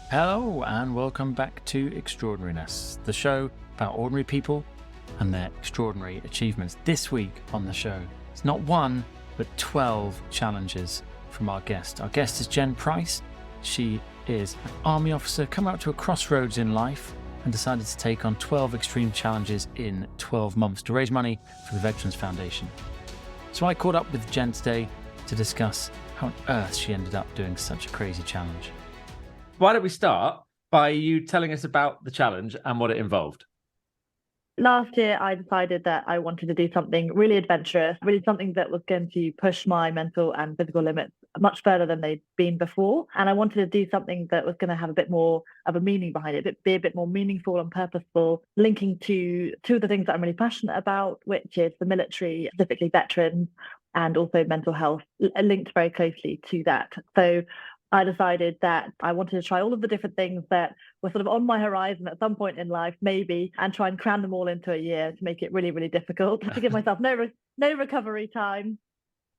Hello and welcome back to Extraordinariness, the show about ordinary people and their extraordinary achievements. This week on the show, it's not one, but 12 challenges from our guest. Our guest is Jen Price. She is an army officer come out to a crossroads in life and decided to take on 12 extreme challenges in 12 months to raise money for the Veterans Foundation. So I caught up with Jen today to discuss how on earth she ended up doing such a crazy challenge. Why don't we start by you telling us about the challenge and what it involved? Last year, I decided that I wanted to do something really adventurous, really something that was going to push my mental and physical limits much further than they'd been before. And I wanted to do something that was going to have a bit more of a meaning behind it, be a bit more meaningful and purposeful, linking to two of the things that I'm really passionate about, which is the military, specifically veterans, and also mental health, linked very closely to that. So I decided that I wanted to try all of the different things that were sort of on my horizon at some point in life, maybe, and try and cram them all into a year to make it really, really difficult, to give myself no recovery time.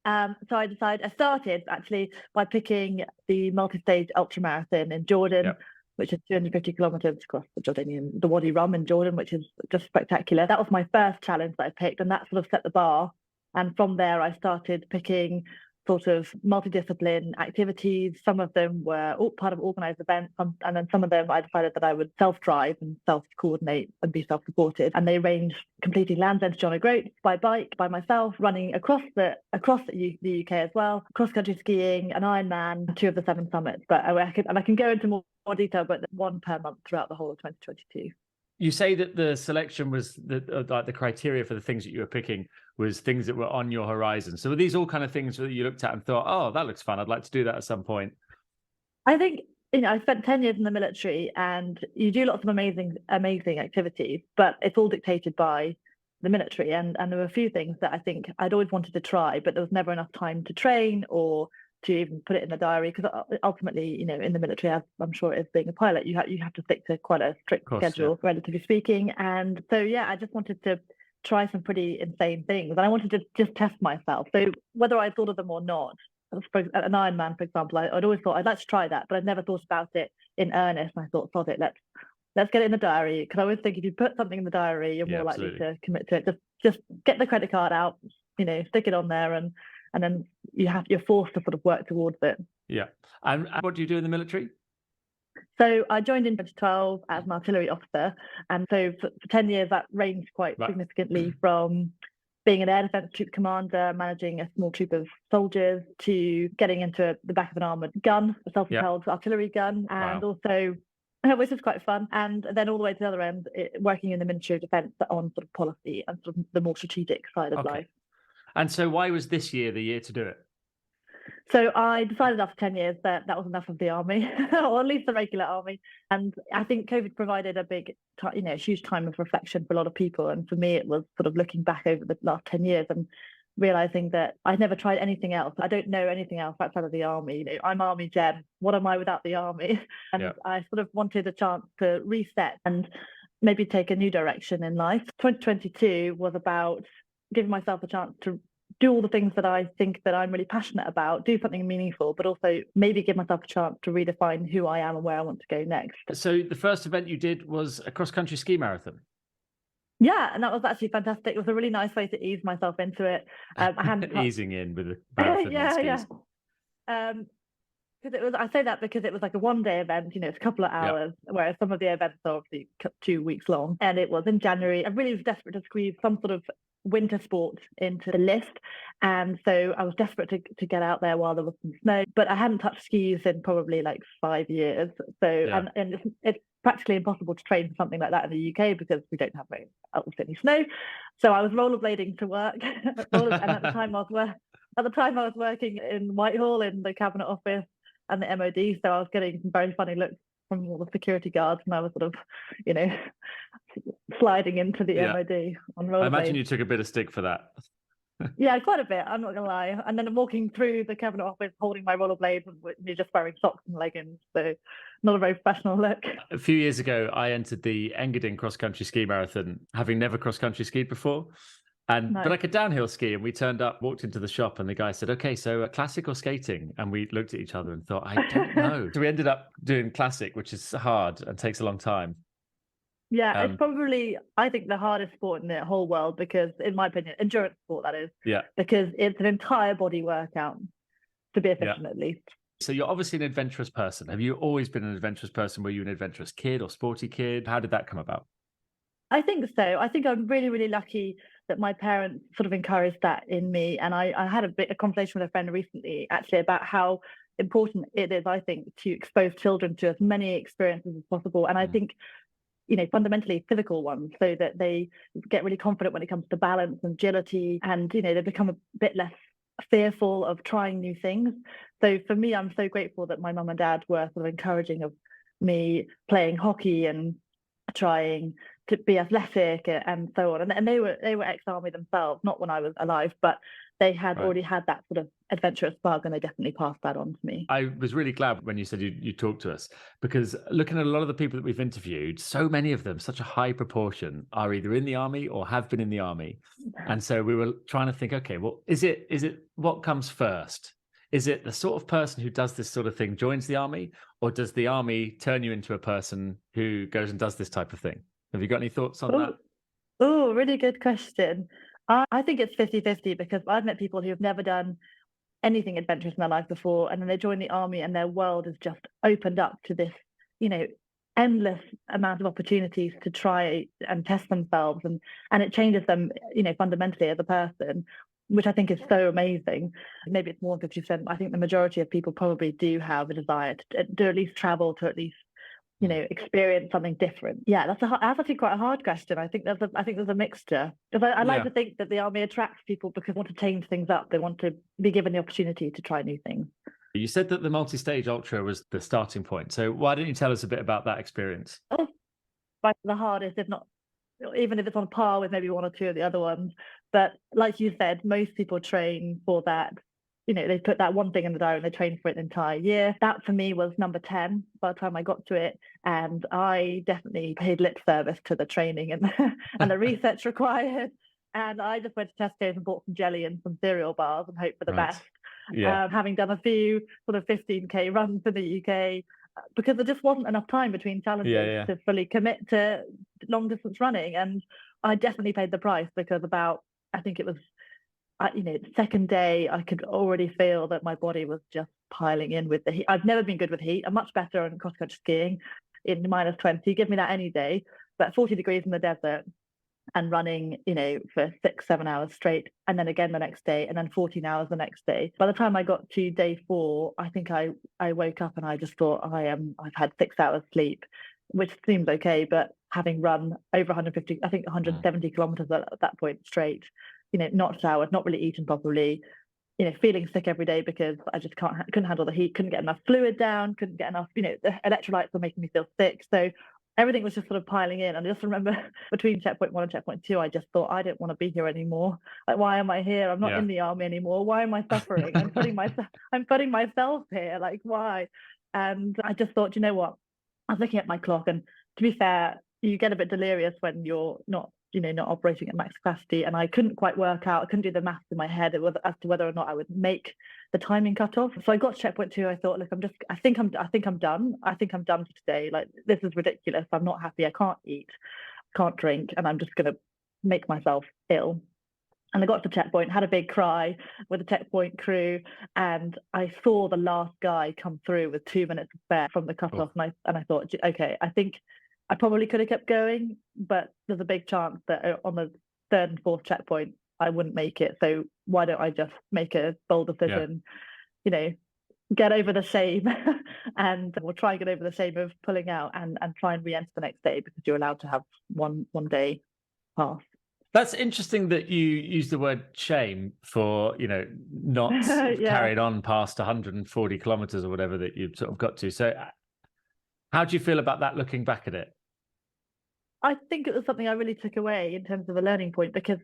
So I started actually by picking the multi-stage ultramarathon in Jordan, which is 250 kilometers across the Wadi Rum in Jordan, which is just spectacular. That was my first challenge that I picked, and that sort of set the bar. And from there, I started picking sort of multidiscipline activities. Some of them were all part of organized events, and then some of them I decided that I would self-drive and self-coordinate and be self-supported. And they range completing Land's End to Jon O Groats by bike, by myself, running across the UK as well, cross-country skiing, an Ironman, 2 of the 7 summits. But I can go into more detail, but 1 per month throughout the whole of 2022. You say that the selection was the criteria for the things that you were picking was things that were on your horizon. So were these all kind of things that you looked at and thought, oh, that looks fun, I'd like to do that at some point? I think, I spent 10 years in the military, and you do lots of amazing activities, but it's all dictated by the military. And there were a few things that I think I'd always wanted to try, but there was never enough time to train or to even put it in the diary, because ultimately, in the military, as I'm sure it is being a pilot, you have to stick to quite a strict schedule, relatively speaking. And so, I just wanted to try some pretty insane things, and I wanted to just test myself. So whether I thought of them or not, an Ironman, for example, I'd always thought I'd like to try that, but I'd never thought about it in earnest. And I thought, sod it, let's get it in the diary, because I always think if you put something in the diary, you're more likely to commit to it. Just get the credit card out, stick it on there, and then you're forced to sort of work towards it. Yeah. And what do you do in the military? So I joined in 2012 as an artillery officer. And so for 10 years, that ranged quite significantly from being an air defence troop commander, managing a small troop of soldiers, to getting into the back of an armoured gun, a self-propelled artillery gun, and also, which is quite fun. And then all the way to the other end, working in the Ministry of Defence on sort of policy and sort of the more strategic side of life. And so why was this year the year to do it? So I decided after 10 years that was enough of the army, or at least the regular army. And I think COVID provided a huge time of reflection for a lot of people. And for me, it was sort of looking back over the last 10 years and realizing that I'd never tried anything else. I don't know anything else outside of the army. I'm Army Jen. What am I without the army? And I sort of wanted a chance to reset and maybe take a new direction in life. 2022 was about giving myself a chance to do all the things that I think that I'm really passionate about, do something meaningful, but also maybe give myself a chance to redefine who I am and where I want to go next. So the first event you did was a cross-country ski marathon. Yeah, and that was actually fantastic. It was a really nice way to ease myself into it. I hadn't easing in with a marathon. Because I say that because it was like a 1-day event, it's a couple of hours, whereas some of the events are obviously 2 weeks long. And it was in January. I really was desperate to squeeze some sort of winter sport into the list, and so I was desperate to get out there while there was some snow, but I hadn't touched skis in probably like 5 years. So and it's practically impossible to train for something like that in the UK because we don't have any snow. So I was rollerblading to work, and at the time I was working in Whitehall in the Cabinet Office and the MOD, so I was getting some very funny looks from all the security guards, and I was sort of, sliding into the MOD on rollerblades. I imagine you took a bit of stick for that. Yeah, quite a bit, I'm not gonna lie. And then walking through the Cabinet Office holding my rollerblades and just wearing socks and leggings, so not a very professional look. A few years ago, I entered the Engadine cross-country ski marathon, having never cross-country skied before. But Nice. I could downhill ski, and we turned up, walked into the shop, and the guy said, "Okay, so classic or skating?" And we looked at each other and thought, "I don't know." So we ended up doing classic, which is hard and takes a long time. Yeah, it's probably, I think, the hardest sport in the whole world because, in my opinion, endurance sport, that is. Yeah. Because it's an entire body workout to be efficient, at least. So you're obviously an adventurous person. Have you always been an adventurous person? Were you an adventurous kid or sporty kid? How did that come about? I think so. I think I'm really, really lucky that my parents sort of encouraged that in me. And I had a conversation with a friend recently, actually, about how important it is, I think, to expose children to as many experiences as possible. And I think, fundamentally physical ones, so that they get really confident when it comes to balance and agility, and they become a bit less fearful of trying new things. So for me, I'm so grateful that my mum and dad were sort of encouraging of me playing hockey and trying to be athletic and so on. And they were ex-army themselves, not when I was alive, but they had already had that sort of adventurous bug, and they definitely passed that on to me. I was really glad when you said you talked to us, because looking at a lot of the people that we've interviewed, so many of them, such a high proportion, are either in the army or have been in the army. And so we were trying to think, okay, well, is it what comes first? Is it the sort of person who does this sort of thing joins the army, or does the army turn you into a person who goes and does this type of thing? Have you got any thoughts on that? Oh, really good question. I think it's 50-50, because I've met people who have never done anything adventurous in their life before, and then they join the army and their world has just opened up to this, endless amount of opportunities to try and test themselves, and it changes them, fundamentally as a person, which I think is so amazing. Maybe it's more than 50%. I think the majority of people probably do have a desire to at least travel, to at least experience something different. Yeah, that's actually quite a hard question. I think there's a mixture, because I like to think that the army attracts people because they want to change things up. They want to be given the opportunity to try new things. You said that the multi-stage ultra was the starting point. So why don't you tell us a bit about that experience? Oh, by the hardest, if not, even if it's on par with maybe one or two of the other ones. But like you said, most people train for that. They put that one thing in the diary and they train for it an entire year. That for me was number 10 by the time I got to it. And I definitely paid lip service to the training and, and the research required. And I just went to Tesco's and bought some jelly and some cereal bars and hoped for the best. Yeah. Having done a few sort of 15K runs in the UK, because there just wasn't enough time between challenges to fully commit to long distance running. And I definitely paid the price, because I think it was, the second day, I could already feel that my body was just piling in with the heat. I've never been good with heat. I'm much better on cross-country skiing in -20. Give me that any day. But 40 degrees in the desert and running, for 6-7 hours straight, and then again the next day, and then 14 hours the next day. By the time I got to day 4, I think I woke up and I just thought I've had 6 hours sleep, which seems okay, but having run over 150, I think 170 kilometers at that point straight, not showered, not really eaten properly, feeling sick every day because I just couldn't handle the heat, couldn't get enough fluid down, couldn't get enough, the electrolytes were making me feel sick. So everything was just sort of piling in. And I just remember between checkpoint 1 and checkpoint 2, I just thought, I don't want to be here anymore. Like, why am I here? I'm not in the army anymore. Why am I suffering? I'm putting myself here. Like, why? And I just thought, you know what? I was looking at my clock, and to be fair, you get a bit delirious when you're not operating at max capacity, and I couldn't quite work out. I couldn't do the maths in my head as to whether or not I would make the timing cutoff. So I got to checkpoint 2. I thought, look, I think I'm done. I think I'm done for today. Like, this is ridiculous. I'm not happy. I can't eat, can't drink, and I'm just going to make myself ill. And I got to checkpoint, had a big cry with the checkpoint crew, and I saw the last guy come through with 2 minutes to spare from the cutoff, and I thought, okay, I think I probably could have kept going, but there's a big chance that on the 3rd and 4th checkpoint, I wouldn't make it. So why don't I just make a bold decision, get over the shame, and we'll try and get over the shame of pulling out and try and re-enter the next day, because you're allowed to have one day pass. That's interesting that you use the word shame for, not carried on past 140 kilometers or whatever that you sort of got to. So how do you feel about that looking back at it? I think it was something I really took away in terms of a learning point, because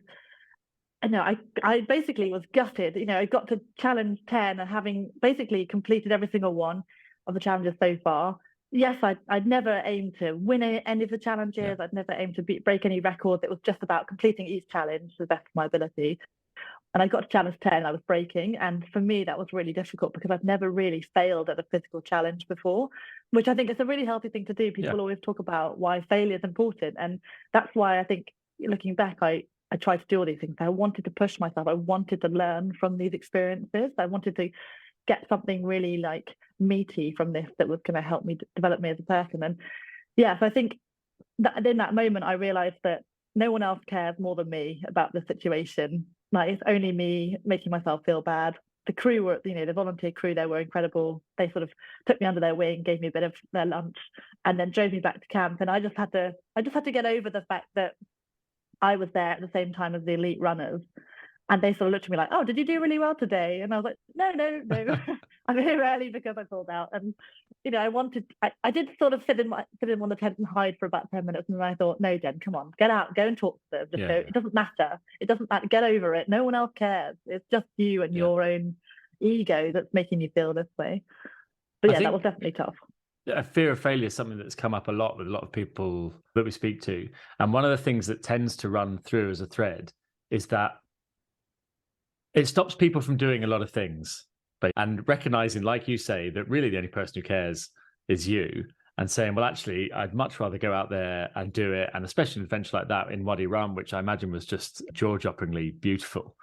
I basically was gutted. I got to challenge 10 and having basically completed every single one of the challenges so far. yes, I'd never aimed to win any of the challenges. I'd never aimed to break any records. It was just about completing each challenge to the best of my ability. And I got to challenge 10, I was breaking. And for me, that was really difficult because I've never really failed at a physical challenge before, which I think is a really healthy thing to do. People always talk about why failure is important. And that's why I think, looking back, I tried to do all these things. I wanted to push myself. I wanted to learn from these experiences. I wanted to get something really like meaty from this that was going to help me develop me as a person. And yeah, so I think that in that moment, I realized that no one else cares more than me about the situation. Like, it's only me making myself feel bad. The crew were, the volunteer crew there were incredible. They sort of took me under their wing, gave me a bit of their lunch, and then drove me back to camp. And I just had to get over the fact that I was there at the same time as the elite runners. And they sort of looked at me like, "Oh, did you do really well today?" And I was like, no. I'm here early because I pulled out. And I did sort of sit in one of the tents and hide for about 10 minutes, and then I thought, no, Jen, come on, get out, go and talk to them. Just go. It doesn't matter. It doesn't matter. Get over it. No one else cares. It's just you and your own ego that's making you feel this way. But yeah, that was definitely tough. A fear of failure is something that's come up a lot with a lot of people that we speak to. And one of the things that tends to run through as a thread is that it stops people from doing a lot of things, and recognizing, like you say, that really the only person who cares is you, and saying, well, actually, I'd much rather go out there and do it. And especially an adventure like that in Wadi Rum, which I imagine was just jaw-droppingly beautiful.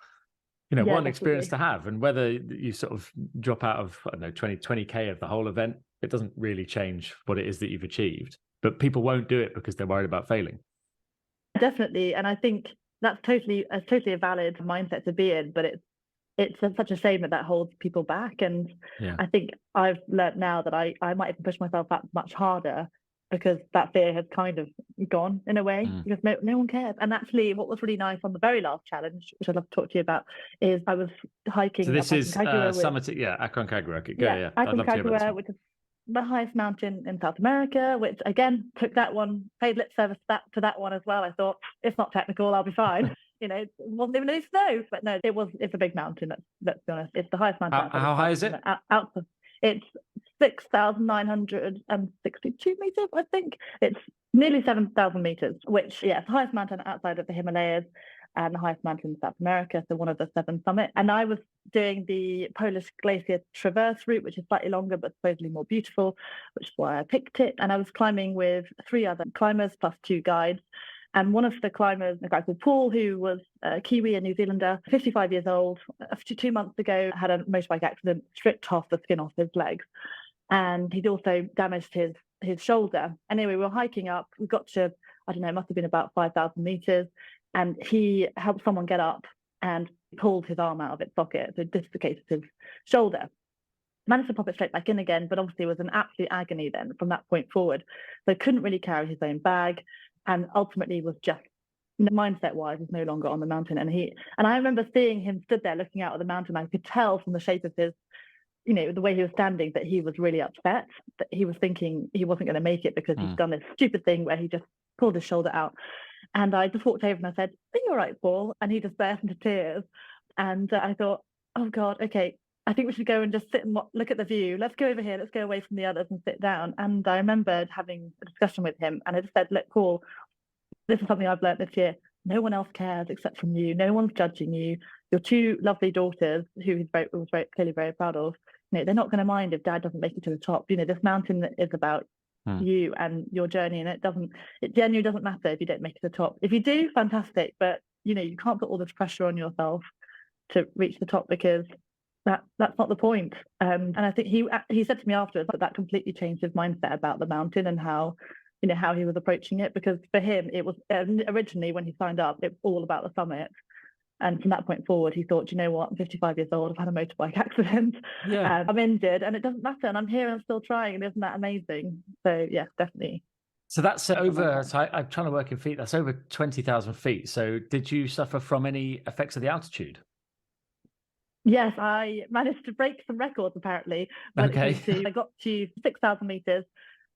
What an experience to have. And whether you sort of drop out of, I don't know, 20K of the whole event, it doesn't really change what it is that you've achieved. But people won't do it because they're worried about failing. Definitely. And I think that's totally a valid mindset to be in, but it's such a shame that holds people back. And I think I've learned now that I might even push myself back much harder because that fear has kind of gone in a way, because no one cares. And actually, what was really nice on the very last challenge, which I'd love to talk to you about, is I was hiking. So this is Aconcagua. Aconcagua, which is the highest mountain in South America, which again took that one, paid lip service to that one as well. I thought, it's not technical, I'll be fine. It wasn't even any snow, but no, it's a big mountain. Let's be honest, it's the highest mountain. How high is it? It's 6,962 meters, I think. It's nearly 7,000 meters, which it's the highest mountain outside of the Himalayas and the highest mountain in South America, so one of the 7 summits. And I was doing the Polish Glacier Traverse route, which is slightly longer but supposedly more beautiful, which is why I picked it. And I was climbing with 3 other climbers plus 2 guides. And one of the climbers, a guy called Paul, who was a Kiwi, a New Zealander, 55 years old, 2 months ago had a motorbike accident, stripped half the skin off his legs. And he'd also damaged his shoulder. Anyway, we were hiking up. We got to, I don't know, it must have been about 5,000 meters. And he helped someone get up and pulled his arm out of its socket, so dislocated his shoulder. Managed to pop it straight back in again, but obviously was an absolute agony then from that point forward. So couldn't really carry his own bag, and ultimately was just, mindset-wise, was no longer on the mountain. And I remember seeing him stood there looking out at the mountain. I could tell from the shape of his, the way he was standing, that he was really upset, that he was thinking he wasn't going to make it because he'd done this stupid thing where he just pulled his shoulder out. And I just walked over and I said, "Are you all right, Paul?" And he just burst into tears. And I thought, oh God, okay, I think we should go and just sit and look at the view. Let's go over here. Let's go away from the others and sit down. And I remembered having a discussion with him, and I just said, "Look, Paul, this is something I've learned this year. No one else cares except from you. No one's judging you. Your 2 lovely daughters, who he was clearly very proud of, they're not going to mind if Dad doesn't make it to the top. This mountain is about you and your journey, and it genuinely doesn't matter if you don't make it to the top. If you do, fantastic, but you can't put all this pressure on yourself to reach the top, because that's not the point." And I think he said to me afterwards that completely changed his mindset about the mountain and how he was approaching it, because for him it was originally, when he signed up, it was all about the summit. And from that point forward, he thought, you know what, I'm 55 years old, I've had a motorbike accident, I'm injured, and it doesn't matter, and I'm here and I'm still trying, and isn't that amazing? So yeah, definitely. So that's over, I'm trying to work in feet, that's over 20,000 feet. So did you suffer from any effects of the altitude? Yes, I managed to break some records, apparently. Okay. I got to 6,000 meters,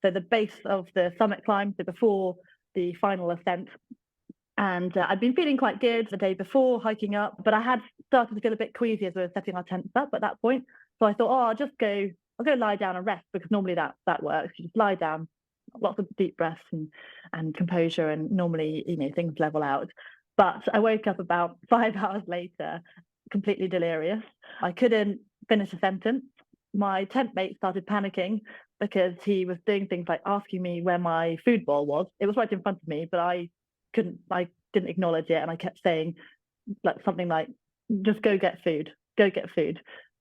so the base of the summit climb, so before the final ascent. And I'd been feeling quite good the day before hiking up, but I had started to feel a bit queasy as we were setting our tents up at that point. So I thought, I'll just go I'll go lie down and rest, because normally that works. You just lie down, lots of deep breaths and composure, and normally, things level out. But I woke up about 5 hours later, completely delirious. I couldn't finish a sentence. My tent mate started panicking because he was doing things like asking me where my food bowl was. It was right in front of me, but I didn't acknowledge it, and I kept saying something like, just go get food.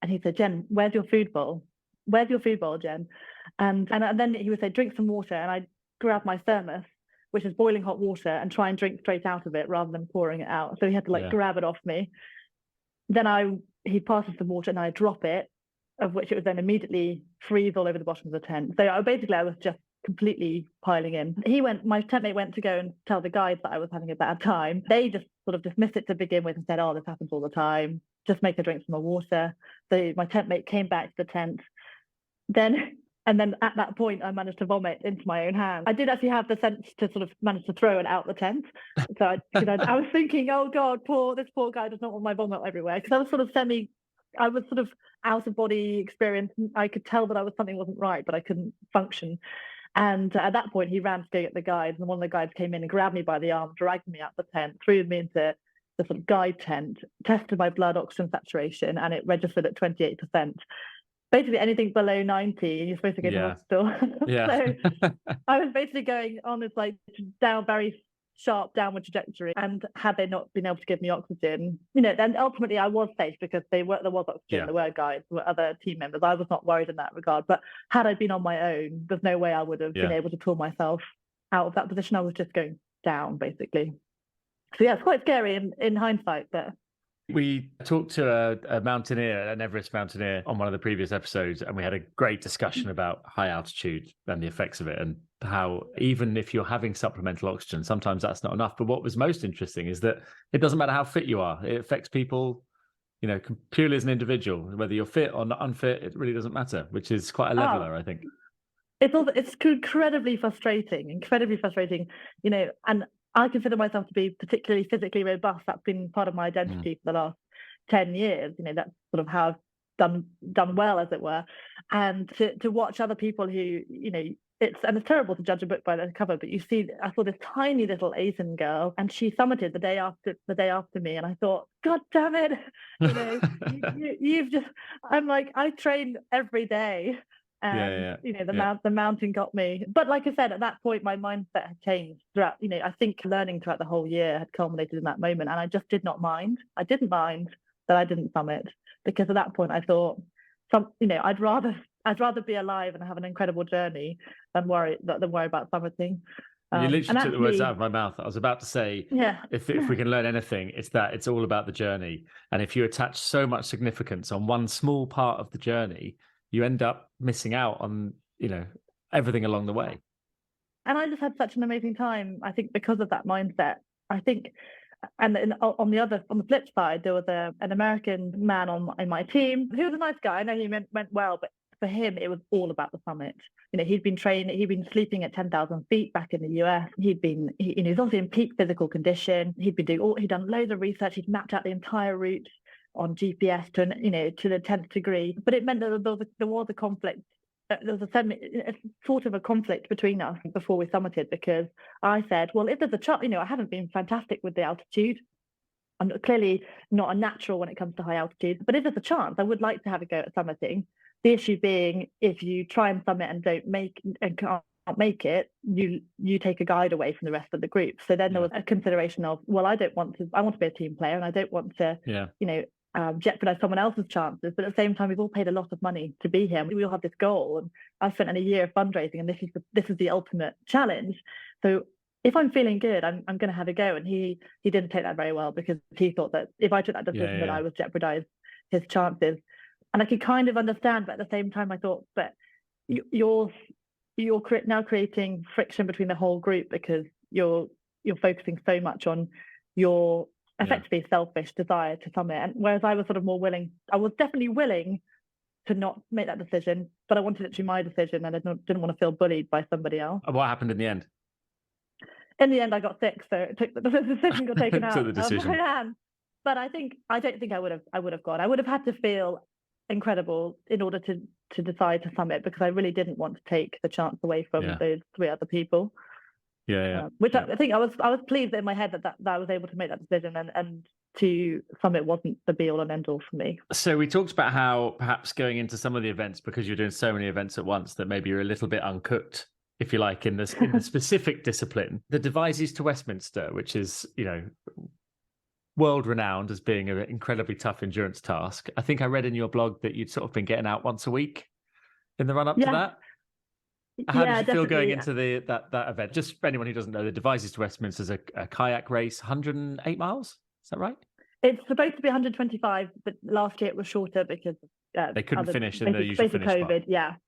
And he said, Jen, where's your food bowl? Where's your food bowl, Jen? And then he would say, drink some water. And I'd grab my thermos, which is boiling hot water, and try and drink straight out of it rather than pouring it out. So he had to grab it off me. Then he passes the water and I drop it, of which it would then immediately freeze all over the bottom of the tent. So I was just completely piling in. My tent mate went to go and tell the guides that I was having a bad time. They just sort of dismissed it to begin with and said, oh, this happens all the time. Just make her drink some more water. So my tent mate came back to the tent. And then at that point, I managed to vomit into my own hand. I did actually have the sense to sort of manage to throw it out the tent. So I was thinking, oh God, this poor guy does not want my vomit everywhere. Because I was sort of out of body experience. I could tell that something wasn't right, but I couldn't function. And at that point, he ran to go get the guides. And one of the guides came in and grabbed me by the arm, dragged me out the tent, threw me into the sort of guide tent, tested my blood oxygen saturation, and it registered at 28%. Basically anything below 90, you're supposed to go to hospital. So I was basically going on this very sharp downward trajectory, and had they not been able to give me oxygen, then ultimately I was safe, because there was oxygen, there were guides, there were other team members. I was not worried in that regard. But had I been on my own, there's no way I would have been able to pull myself out of that position. I was just going down, basically. So it's quite scary in hindsight. But we talked to a mountaineer, an Everest mountaineer, on one of the previous episodes, and we had a great discussion about high altitude and the effects of it, and how even if you're having supplemental oxygen, sometimes that's not enough. But what was most interesting is that it doesn't matter how fit you are. It affects people, purely as an individual. Whether you're fit or not unfit, it really doesn't matter, which is quite a leveler, I think. It's incredibly frustrating, and I consider myself to be particularly physically robust. That's been part of my identity for the last 10 years. That's sort of how I've done well, as it were. And to watch other people who, it's terrible to judge a book by the cover, but I saw this tiny little Asian girl, and she summited the day after me, and I thought, God damn it, you've just. I'm like, I train every day. And the mountain got me. But like I said, at that point, my mindset had changed throughout. I think learning throughout the whole year had culminated in that moment, and I just did not mind. I didn't mind that I didn't summit, because at that point I thought, I'd rather be alive and have an incredible journey than worry about summiting. You literally took the words out of my mouth. I was about to say, if we can learn anything, it's that it's all about the journey. And if you attach so much significance on one small part of the journey, you end up missing out on, everything along the way. And I just had such an amazing time, I think, because of that mindset. I think, and on the flip side, there was an American man in my team who was a nice guy. I know he went well, but for him, it was all about the summit. He'd been sleeping at 10,000 feet back in the US. He was obviously in peak physical condition. He'd done loads of research. He'd mapped out the entire route on GPS to the 10th degree. But it meant that there was a conflict. There was a sort of a conflict between us before we summited, because I said, well, if there's a chance, I haven't been fantastic with the altitude. I'm clearly not a natural when it comes to high altitude, but if there's a chance, I would like to have a go at summiting. The issue being, if you try and summit and can't make it, you take a guide away from the rest of the group. So then there was a consideration of, well, I want to be a team player, and I don't want to, jeopardize someone else's chances. But at the same time, we've all paid a lot of money to be here. We all have this goal, and I spent a year of fundraising, and this is the ultimate challenge. So if I'm feeling good, I'm going to have a go. And he didn't take that very well, because he thought that if I took that decision, that I would jeopardize his chances. And I could kind of understand, but at the same time, I thought, but you're now creating friction between the whole group, because you're focusing so much on your effectively selfish desire to summit. And whereas I was sort of more willing, I was definitely willing to not make that decision, but I wanted it to be my decision, and I didn't want to feel bullied by somebody else. And what happened in the end? In the end, I got sick, so the decision got taken out the decision. of my hand. But I don't think I would have gone. I would have had to feel incredible in order to decide to summit, because I really didn't want to take the chance away from those 3 other people. Which I think I was pleased in my head that I was able to make that decision, and to summit wasn't the be all and end all for me. So we talked about how perhaps going into some of the events, because you're doing so many events at once, that maybe you're a little bit uncooked, if you like, in the specific discipline. The Devizes to Westminster, which is, world renowned as being an incredibly tough endurance task. I think I read in your blog that you'd sort of been getting out once a week in the run up to that. How did you feel going into that event? Just for anyone who doesn't know, the Devizes to Westminster is a kayak race, 108 miles. Is that right? It's supposed to be 125, but last year it was shorter because they couldn't finish in the usual finish COVID. Spot.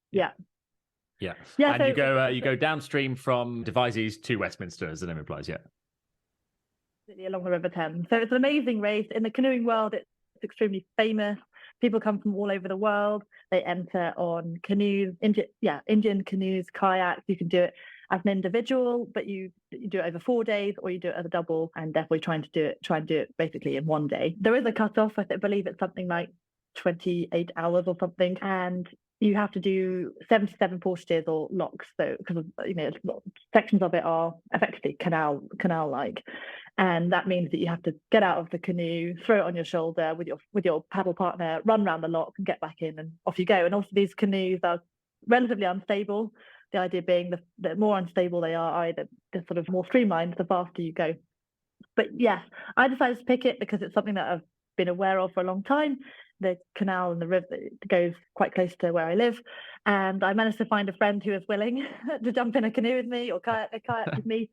Yeah. And so, you go downstream from Devizes to Westminster, as the name implies. Along the River Thames. So it's an amazing race. In the canoeing world, it's extremely famous. People come from all over the world. They enter on canoes, Indian canoes, kayaks. You can do it as an individual, but you do it over 4 days, or you do it as a double, and definitely try and do it basically in 1 day. There is a cutoff. I believe it's something like 28 hours or something, and you have to do 77 portages or locks. So because sections of it are effectively canal-like, and that means that you have to get out of the canoe, throw it on your shoulder with your paddle partner, run around the lock, and get back in, and off you go. And also these canoes are relatively unstable. The idea being the more unstable they are, the sort of more streamlined, the faster you go. But yes, I decided to pick it because it's something that I've been aware of for a long time. The canal and the river goes quite close to where I live, and I managed to find a friend who was willing to jump in a canoe with me or kayak with me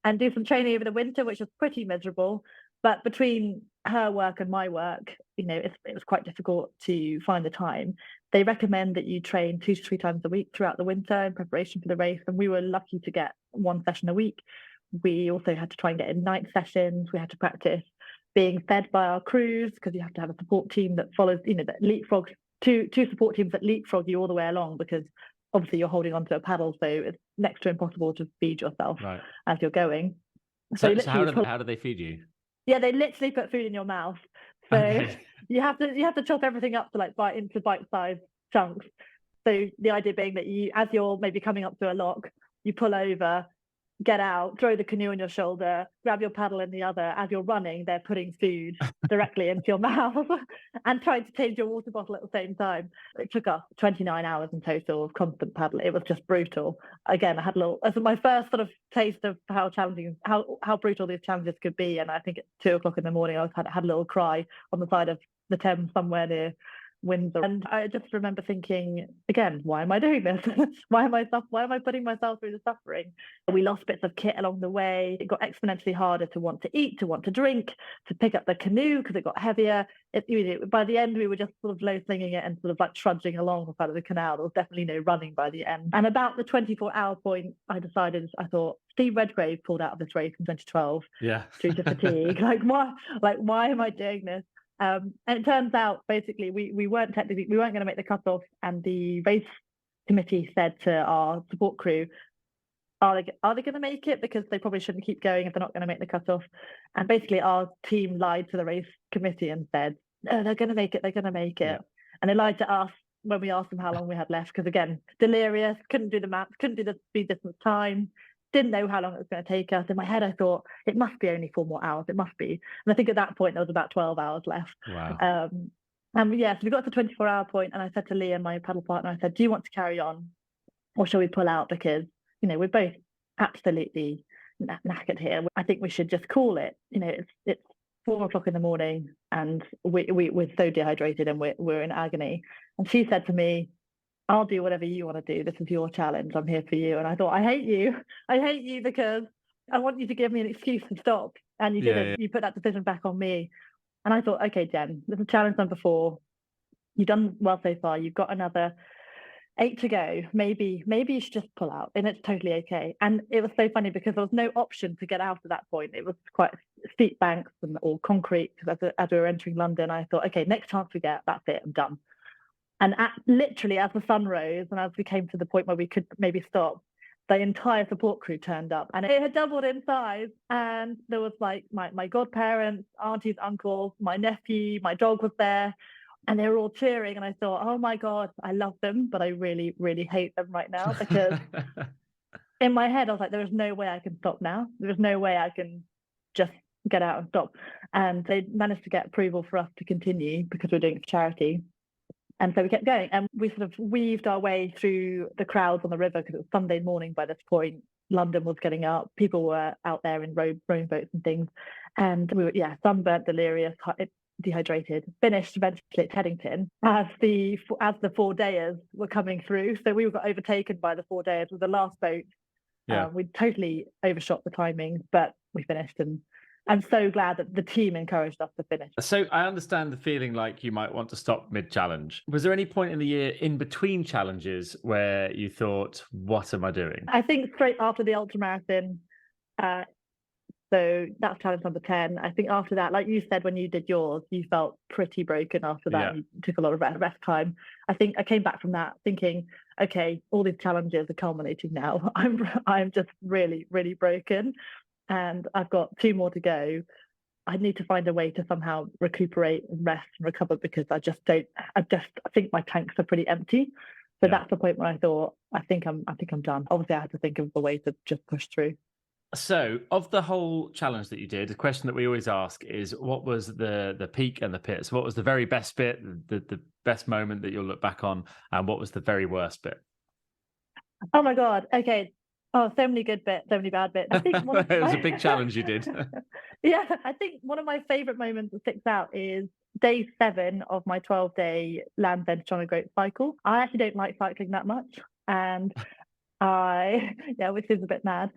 and do some training over the winter, which was pretty miserable. But between her work and my work, it was quite difficult to find the time. They recommend that you train 2 to 3 times a week throughout the winter in preparation for the race, and we were lucky to get 1 session a week. We also had to try and get in night sessions. We had to practice being fed by our crews, because you have to have a support team that follows, that leapfrogs, two support teams that leapfrog you all the way along, because obviously you're holding onto a paddle, so it's next to impossible to feed yourself as you're going. So how do they feed you? Yeah, they literally put food in your mouth. So you have to chop everything up to bite into bite-sized chunks. So the idea being that as you're maybe coming up to a lock, you pull over, get out, throw the canoe on your shoulder, grab your paddle in the other. As you're running, they're putting food directly into your mouth and trying to change your water bottle at the same time. It took us 29 hours in total of constant paddling. It was just brutal. Again, I had as my first sort of taste of how challenging, how brutal these challenges could be. And I think at 2:00 in the morning, I had a little cry on the side of the Thames somewhere near Windsor. And I just remember thinking, again, why am I doing this? Why am I putting myself through the suffering? We lost bits of kit along the way. It got exponentially harder to want to eat, to want to drink, to pick up the canoe because it got heavier. By the end, we were just sort of low slinging it and sort of trudging along the side of the canal. There was definitely no running by the end. And about the 24-hour point, I thought, Steve Redgrave pulled out of this race in 2012 due to fatigue. Why am I doing this? And it turns out, basically, we weren't going to make the cutoff, and the race committee said to our support crew, are they going to make it? Because they probably shouldn't keep going if they're not going to make the cutoff. And basically, our team lied to the race committee and said, no, they're going to make it. They're going to make it. Yeah. And they lied to us when we asked them how long we had left. Because again, delirious, couldn't do the maths, couldn't do the speed distance time. Didn't know how long it was going to take us. In my head, I thought, it must be only 4 more hours. It must be. And I think at that point, there was about 12 hours left. Wow. So we got to the 24-hour point, and I said to Liam, my paddle partner, I said, do you want to carry on, or shall we pull out? Because, we're both absolutely knackered here. I think we should just call it. It's 4:00 in the morning, and we're so dehydrated, and we're in agony. And she said to me, I'll do whatever you want to do. This is your challenge. I'm here for you. And I thought, I hate you because I want you to give me an excuse to stop. And you didn't. Yeah. You put that decision back on me. And I thought, okay, Jen, this is challenge number 4. You've done well so far. You've got another 8 to go. Maybe you should just pull out, and it's totally okay. And it was so funny because there was no option to get out at that point. It was quite steep banks and all concrete. Because as we were entering London, I thought, okay, next chance we get, that's it, I'm done. And literally, as the sun rose and as we came to the point where we could maybe stop, the entire support crew turned up, and it had doubled in size. And there was my godparents, aunties, uncles, my nephew, my dog was there. And they were all cheering, and I thought, oh my God, I love them, but I really, really hate them right now, because in my head, I was like, there is no way I can stop now. There is no way I can just get out and stop. And they managed to get approval for us to continue because we're doing it for charity. And so we kept going, and we sort of weaved our way through the crowds on the river, because it was Sunday morning by this point. London was getting up. People were out there in rowing boats and things. And we were, sunburnt, delirious, dehydrated, finished eventually at Teddington as the 4-dayers were coming through. So we got overtaken by the 4-dayers with the last boat. We totally overshot the timing, but we finished, and I'm so glad that the team encouraged us to finish. So I understand the feeling like you might want to stop mid-challenge. Was there any point in the year in between challenges where you thought, what am I doing? I think straight after the ultramarathon, so that's challenge number 10. I think after that, like you said, when you did yours, you felt pretty broken after that. You took a lot of rest time. I think I came back from that thinking, okay, all these challenges are culminating now. I'm just really, really broken. And I've got 2 more to go. I need to find a way to somehow recuperate and rest and recover, because I think my tanks are pretty empty. So that's the point where I thought, I think I'm done. Obviously, I had to think of a way to just push through. So, of the whole challenge that you did, the question that we always ask is, what was the peak and the pit? So what was the very best bit, the best moment that you'll look back on, and what was the very worst bit? Oh my God. Okay. Oh, so many good bits, so many bad bits. I think It was a big challenge you did. Yeah, I think one of my favourite moments that sticks out is day 7 of my 12-day Land's End Jon O Groats Cycle. I actually don't like cycling that much, and which is a bit mad.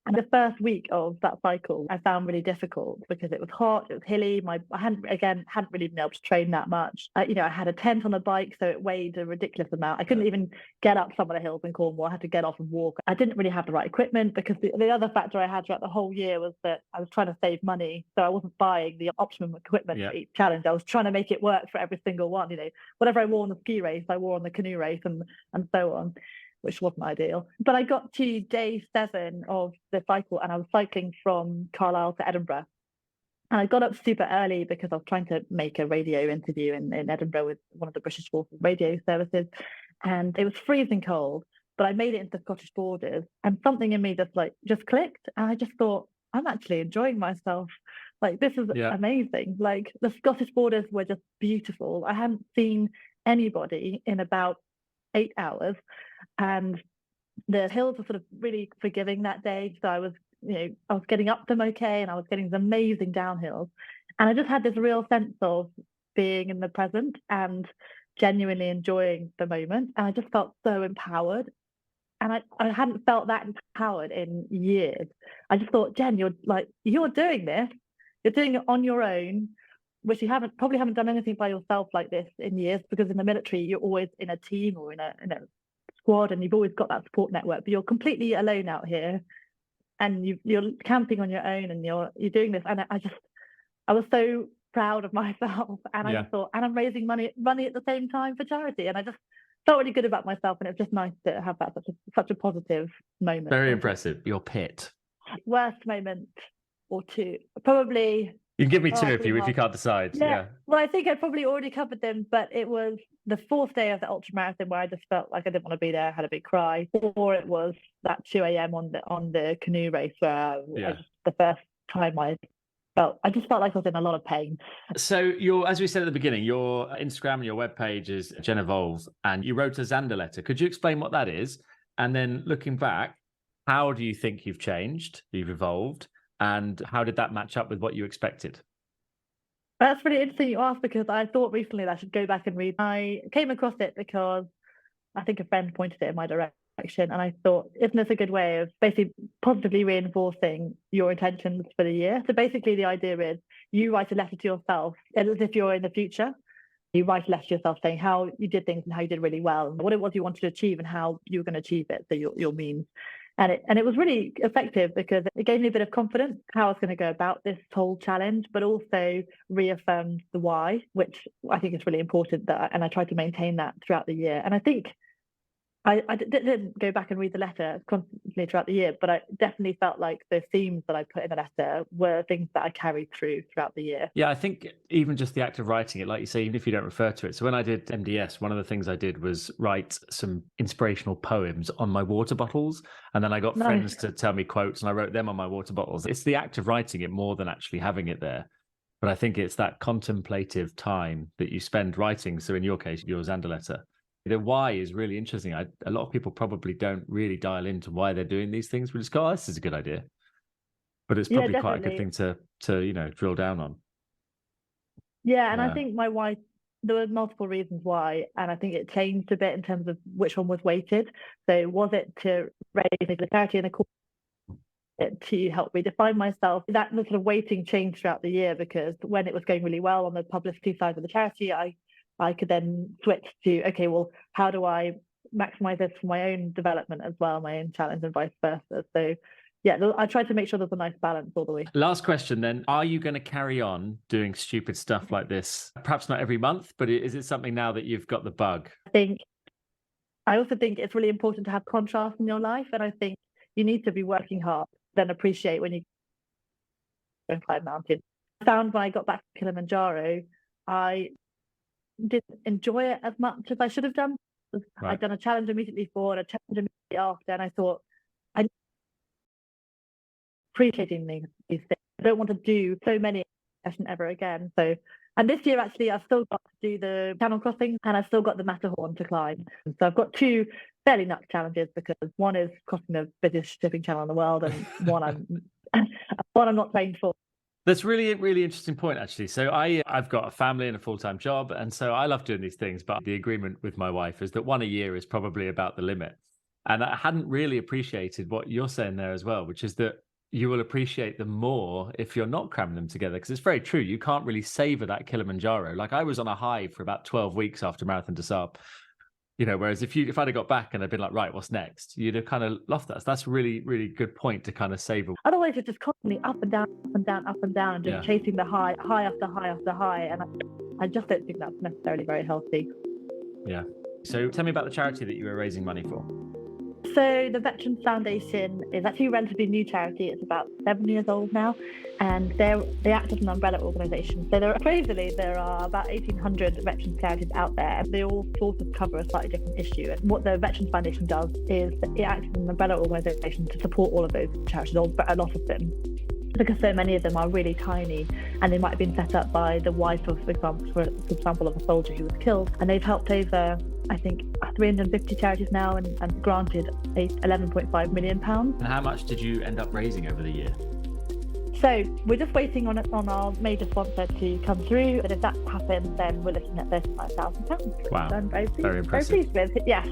And the first week of that cycle, I found really difficult because it was hot, it was hilly. I hadn't really been able to train that much. I had a tent on the bike, so it weighed a ridiculous amount. I couldn't even get up some of the hills in Cornwall. I had to get off and walk. I didn't really have the right equipment, because the other factor I had throughout the whole year was that I was trying to save money. So I wasn't buying the optimum equipment for each challenge. I was trying to make it work for every single one. Whatever I wore on the ski race, I wore on the canoe race, and so on, which wasn't ideal. But I got to day 7 of the cycle, and I was cycling from Carlisle to Edinburgh. And I got up super early because I was trying to make a radio interview in Edinburgh with one of the British Forces radio services. And it was freezing cold, but I made it into the Scottish borders, and something in me just clicked. And I just thought, I'm actually enjoying myself. Like, this is amazing. Like, the Scottish borders were just beautiful. I hadn't seen anybody in about 8 hours. And the hills were sort of really forgiving that day. So I was getting up them okay, and I was getting these amazing downhills. And I just had this real sense of being in the present and genuinely enjoying the moment. And I just felt so empowered. And I hadn't felt that empowered in years. I just thought, Jen, you're doing this. You're doing it on your own, which you probably haven't done anything by yourself like this in years, because in the military, you're always in a team or in a squad, and you've always got that support network, but you're completely alone out here, and you're camping on your own, and you're doing this. And I was so proud of myself, and I just thought, and I'm raising money at the same time for charity, and I just felt really good about myself, and it's just nice to have that such a positive moment. Very impressive. Your pit. Worst moment or 2, probably. You can give me 2 if you can't decide. Yeah. Well, I think I probably already covered them, but it was the 4th day of the ultramarathon where I just felt like I didn't want to be there. I had a big cry. Or it was that 2 a.m. on the canoe race where the first time I just felt like I was in a lot of pain. So as we said at the beginning, your Instagram and your webpage is Jen Evolves, and you wrote a Xander letter. Could you explain what that is? And then looking back, how do you think you've changed, you've evolved? And how did that match up with what you expected? That's really interesting you asked, because I thought recently that I should go back and read. I came across it because I think a friend pointed it in my direction, and I thought, isn't this a good way of basically positively reinforcing your intentions for the year? So basically the idea is you write a letter to yourself as if you're in the future. You write a letter to yourself saying how you did things and how you did really well, and what it was you wanted to achieve and how you were going to achieve it, so your means. And it was really effective because it gave me a bit of confidence how I was going to go about this whole challenge, but also reaffirmed the why, which I think is really important. And I tried to maintain that throughout the year. And I think I didn't go back and read the letter differently throughout the year, but I definitely felt like the themes that I put in the letter were things that I carried throughout the year. Yeah, I think even just the act of writing it, like you say, even if you don't refer to it. So when I did MDS, one of the things I did was write some inspirational poems on my water bottles. And then I got friends to tell me quotes and I wrote them on my water bottles. It's the act of writing it more than actually having it there. But I think it's that contemplative time that you spend writing. So in your case, your Xander letter, the why is really interesting. A lot of people probably don't really dial into why they're doing these things. We just go, oh, this is a good idea. But it's probably quite a good thing to drill down on. Yeah, and I think my why, there were multiple reasons why, and I think it changed a bit in terms of which one was weighted. So was it to raise the charity and the cause, to help me define myself? That sort of weighting changed throughout the year, because when it was going really well on the publicity side of the charity, I could then switch to, okay, well, how do I maximize this for my own development as well, my own challenge, and vice versa. So yeah, I tried to make sure there's a nice balance all the way. Last question then. Are you going to carry on doing stupid stuff like this? Perhaps not every month, but is it something now that you've got the bug? I also think it's really important to have contrast in your life. And I think you need to be working hard, then appreciate when you go and climb mountains. I found when I got back to Kilimanjaro, I didn't enjoy it as much as I should have done. Right. I'd done a challenge immediately before and a challenge immediately after, and I thought, I'm appreciating these things. I don't want to do so many sessions ever again. So, and this year actually, I've still got to do the channel crossing, and I've still got the Matterhorn to climb. So I've got two fairly nuts challenges, because one is crossing the busiest shipping channel in the world, and one I'm not trained for. That's really, really interesting point, actually. So I've got a family and a full-time job, and so I love doing these things. But the agreement with my wife is that one a year is probably about the limit. And I hadn't really appreciated what you're saying there as well, which is that you will appreciate them more if you're not cramming them together, because it's very true. You can't really savor that Kilimanjaro. Like, I was on a high for about 12 weeks after Marathon des Sables. Whereas if I'd have got back and I'd been like, right, what's next? You'd have kind of lost that. So that's a really, really good point to kind of savor. Otherwise, you're just constantly up and down, up and down, up and down, and just chasing the high after high after high. And I just don't think that's necessarily very healthy. Yeah. So tell me about the charity that you were raising money for. So the Veterans Foundation is actually a relatively new charity. It's about 7 years old now, and they act as an umbrella organisation. So crazily, there are about 1,800 veterans charities out there, and they all sort of cover a slightly different issue. And what the Veterans Foundation does is it acts as an umbrella organisation to support all of those charities, or a lot of them, because so many of them are really tiny, and they might have been set up by the wife of, for example, of a soldier who was killed, and they've helped over, I think, 350 charities now, and granted £11.5 million. And how much did you end up raising over the year? So we're just waiting on our major sponsor to come through, and if that happens, then we're looking at £35,000. Wow, so I'm very impressive. Very pleased with, yes.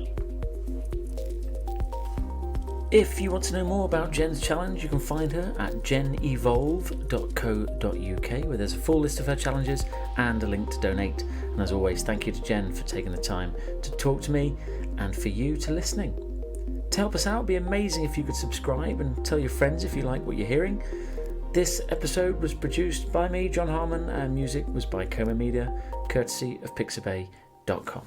If you want to know more about Jen's challenge, you can find her at jenevolve.co.uk, where there's a full list of her challenges and a link to donate. And as always, thank you to Jen for taking the time to talk to me, and for you to listening. To help us out, it'd be amazing if you could subscribe and tell your friends if you like what you're hearing. This episode was produced by me, John Harmon, and music was by Coma Media, courtesy of pixabay.com.